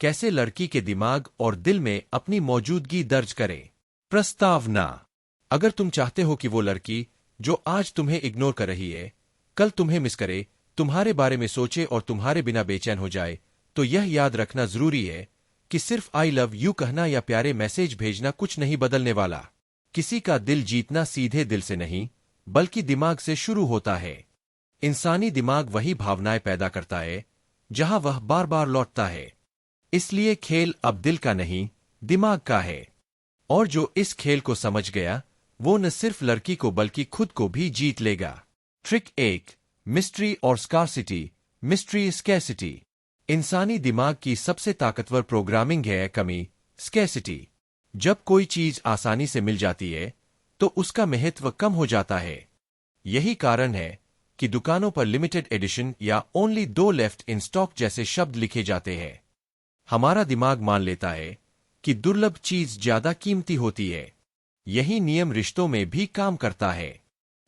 कैसे लड़की के दिमाग और दिल में अपनी मौजूदगी दर्ज करें। प्रस्तावना। अगर तुम चाहते हो कि वो लड़की जो आज तुम्हें इग्नोर कर रही है, कल तुम्हें मिस करे, तुम्हारे बारे में सोचे और तुम्हारे बिना बेचैन हो जाए, तो यह याद रखना जरूरी है कि सिर्फ आई लव यू कहना या प्यारे मैसेज भेजना कुछ नहीं बदलने वाला। किसी का दिल जीतना सीधे दिल से नहीं, बल्कि दिमाग से शुरू होता है। इंसानी दिमाग वही भावनाएं पैदा करता है जहां वह बार बार लौटता है। इसलिए खेल अब दिल का नहीं, दिमाग का है। और जो इस खेल को समझ गया, वो न सिर्फ लड़की को बल्कि खुद को भी जीत लेगा। ट्रिक 1, मिस्ट्री और स्कार्सिटी। Mystery scarcity. इंसानी दिमाग की सबसे ताकतवर प्रोग्रामिंग है कमी, स्कैसिटी। जब कोई चीज आसानी से मिल जाती है तो उसका महत्व कम हो जाता है। यही कारण है कि दुकानों पर लिमिटेड एडिशन या ओनली 2 लेफ्ट इन स्टॉक जैसे शब्द लिखे जाते हैं। हमारा दिमाग मान लेता है कि दुर्लभ चीज ज्यादा कीमती होती है। यही नियम रिश्तों में भी काम करता है।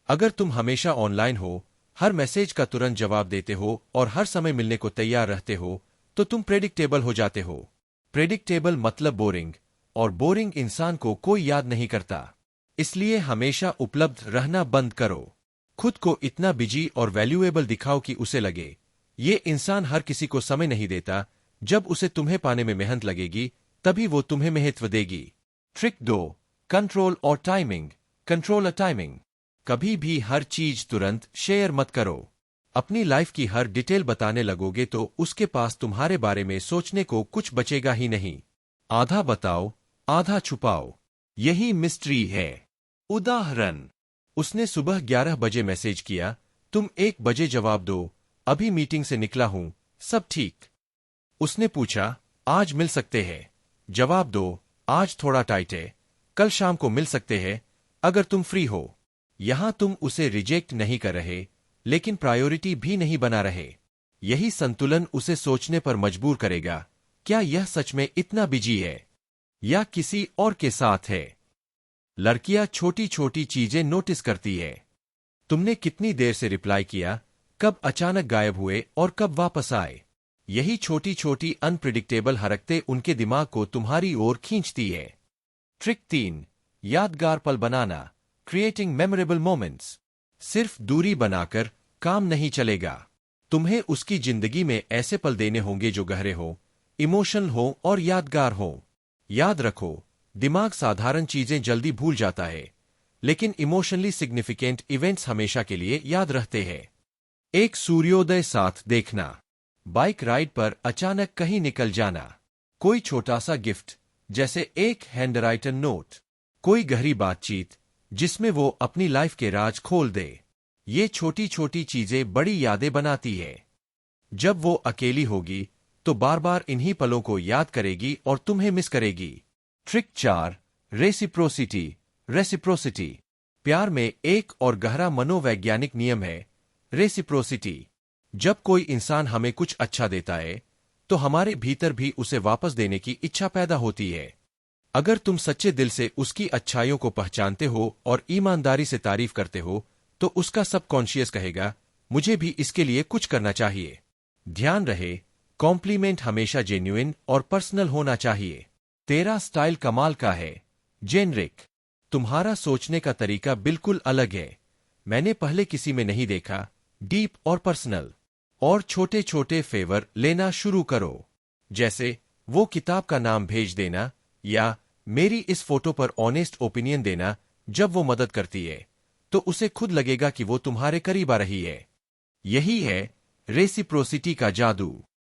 अगर तुम हमेशा ऑनलाइन हो, हर मैसेज का तुरंत जवाब देते हो और हर समय मिलने को तैयार रहते हो, तो तुम प्रेडिक्टेबल हो जाते हो। प्रेडिक्टेबल मतलब बोरिंग, और बोरिंग इंसान को कोई याद नहीं करता। इसलिए हमेशा उपलब्ध रहना बंद करो। खुद को इतना बिजी और वैल्यूएबल दिखाओ कि उसे लगे ये इंसान हर किसी को समय नहीं देता। जब उसे तुम्हें पाने में मेहनत लगेगी, तभी वो तुम्हें महत्व देगी। ट्रिक 2, कंट्रोल और टाइमिंग। Control timing. कभी भी हर चीज तुरंत शेयर मत करो। अपनी लाइफ की हर डिटेल बताने लगोगे तो उसके पास तुम्हारे बारे में सोचने को कुछ बचेगा ही नहीं। आधा बताओ, आधा छुपाओ। यही मिस्ट्री है। उदाहरण, उसने सुबह 11 बजे मैसेज किया, तुम 1 बजे जवाब दो, अभी मीटिंग से निकला हूं, सब ठीक। उसने पूछा, आज मिल सकते हैं? जवाब दो, आज थोड़ा टाइट है, कल शाम को मिल सकते हैं अगर तुम फ्री हो। यहां तुम उसे रिजेक्ट नहीं कर रहे, लेकिन प्रायोरिटी भी नहीं बना रहे। यही संतुलन उसे सोचने पर मजबूर करेगा, क्या यह सच में इतना बिजी है या किसी और के साथ है। लड़कियां छोटी छोटी चीजें नोटिस करती है। तुमने कितनी देर से रिप्लाई किया, कब अचानक गायब हुए और कब वापस आए। यही छोटी छोटी अनप्रिडिक्टेबल हरकतें उनके दिमाग को तुम्हारी ओर खींचती है। ट्रिक 3, यादगार पल बनाना। Creating memorable moments. सिर्फ दूरी बनाकर काम नहीं चलेगा। तुम्हें उसकी जिंदगी में ऐसे पल देने होंगे जो गहरे हो, इमोशनल हो और यादगार हो। याद रखो, दिमाग साधारण चीजें जल्दी भूल जाता है, लेकिन इमोशनली सिग्निफिकेंट इवेंट्स हमेशा के लिए याद रहते हैं। एक सूर्योदय साथ देखना, बाइक राइड पर अचानक कहीं निकल जाना, कोई छोटा सा गिफ्ट जैसे एक हैंडराइटन नोट, कोई गहरी बातचीत जिसमें वो अपनी लाइफ के राज खोल दे। ये छोटी छोटी चीजें बड़ी यादें बनाती है। जब वो अकेली होगी तो बार बार इन्हीं पलों को याद करेगी और तुम्हें मिस करेगी। Trick 4, reciprocity. रेसिप्रोसिटी। प्यार में एक और गहरा मनोवैज्ञानिक नियम है, रेसिप्रोसिटी। जब कोई इंसान हमें कुछ अच्छा देता है, तो हमारे भीतर भी उसे वापस देने की इच्छा पैदा होती है। अगर तुम सच्चे दिल से उसकी अच्छाइयों को पहचानते हो और ईमानदारी से तारीफ करते हो, तो उसका सबकॉन्शियस कहेगा, मुझे भी इसके लिए कुछ करना चाहिए। ध्यान रहे, कॉम्प्लीमेंट हमेशा जेन्युइन और पर्सनल होना चाहिए। तेरा स्टाइल कमाल का है, जेनरिक। तुम्हारा सोचने का तरीका बिल्कुल अलग है, मैंने पहले किसी में नहीं देखा, डीप और पर्सनल। और छोटे छोटे फेवर लेना शुरू करो, जैसे वो किताब का नाम भेज देना या मेरी इस फोटो पर ऑनेस्ट ओपिनियन देना। जब वो मदद करती है तो उसे खुद लगेगा कि वो तुम्हारे करीब आ रही है। यही है रेसिप्रोसिटी का जादू।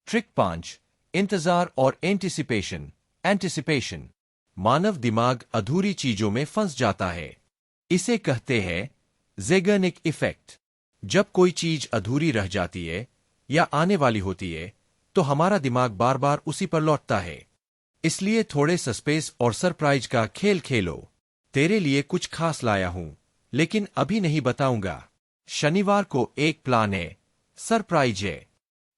ट्रिक 5, इंतजार और एंटिसिपेशन। एंटिसिपेशन। मानव दिमाग अधूरी चीजों में फंस जाता है। इसे कहते हैं ज़ेगर्निक इफेक्ट। जब कोई चीज अधूरी रह जाती है या आने वाली होती है, तो हमारा दिमाग बार बार उसी पर लौटता है। इसलिए थोड़े सस्पेंस और सरप्राइज का खेल खेलो। तेरे लिए कुछ खास लाया हूं, लेकिन अभी नहीं बताऊंगा। शनिवार को एक प्लान है, सरप्राइज है।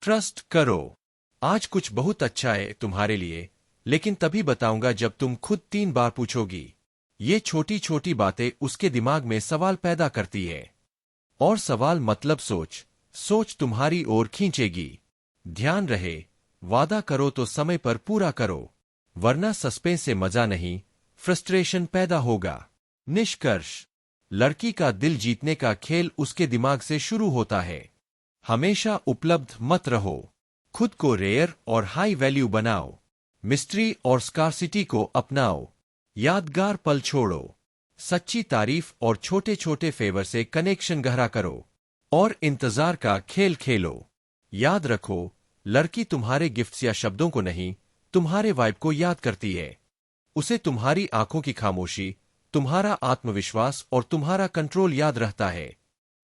ट्रस्ट करो, आज कुछ बहुत अच्छा है तुम्हारे लिए, लेकिन तभी बताऊंगा जब तुम खुद 3 बार पूछोगी। ये छोटी छोटी बातें उसके दिमाग में सवाल पैदा करती है। और सवाल मतलब सोच, सोच तुम्हारी ओर खींचेगी। ध्यान रहे, वादा करो तो समय पर पूरा करो, वरना सस्पेंस से मजा नहीं, फ्रस्ट्रेशन पैदा होगा। निष्कर्ष, लड़की का दिल जीतने का खेल उसके दिमाग से शुरू होता है। हमेशा उपलब्ध मत रहो, खुद को रेयर और हाई वैल्यू बनाओ, मिस्ट्री और स्कार्सिटी को अपनाओ, यादगार पल छोड़ो, सच्ची तारीफ और छोटे छोटे फेवर से कनेक्शन गहरा करो, और इंतजार का खेल खेलो। याद रखो, लड़की तुम्हारे गिफ्ट्स या शब्दों को नहीं, तुम्हारे वाइब को याद करती है। उसे तुम्हारी आंखों की खामोशी, तुम्हारा आत्मविश्वास और तुम्हारा कंट्रोल याद रहता है।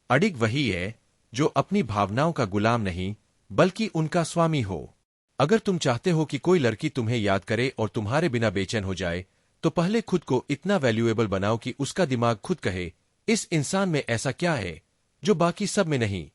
अडिग वही है जो अपनी भावनाओं का गुलाम नहीं, बल्कि उनका स्वामी हो। अगर तुम चाहते हो कि कोई लड़की तुम्हें याद करे और तुम्हारे बिना बेचैन हो जाए, तो पहले खुद को इतना वैल्यूएबल बनाओ कि उसका दिमाग खुद कहे, इस इंसान में ऐसा क्या है जो बाकी सब में नहीं।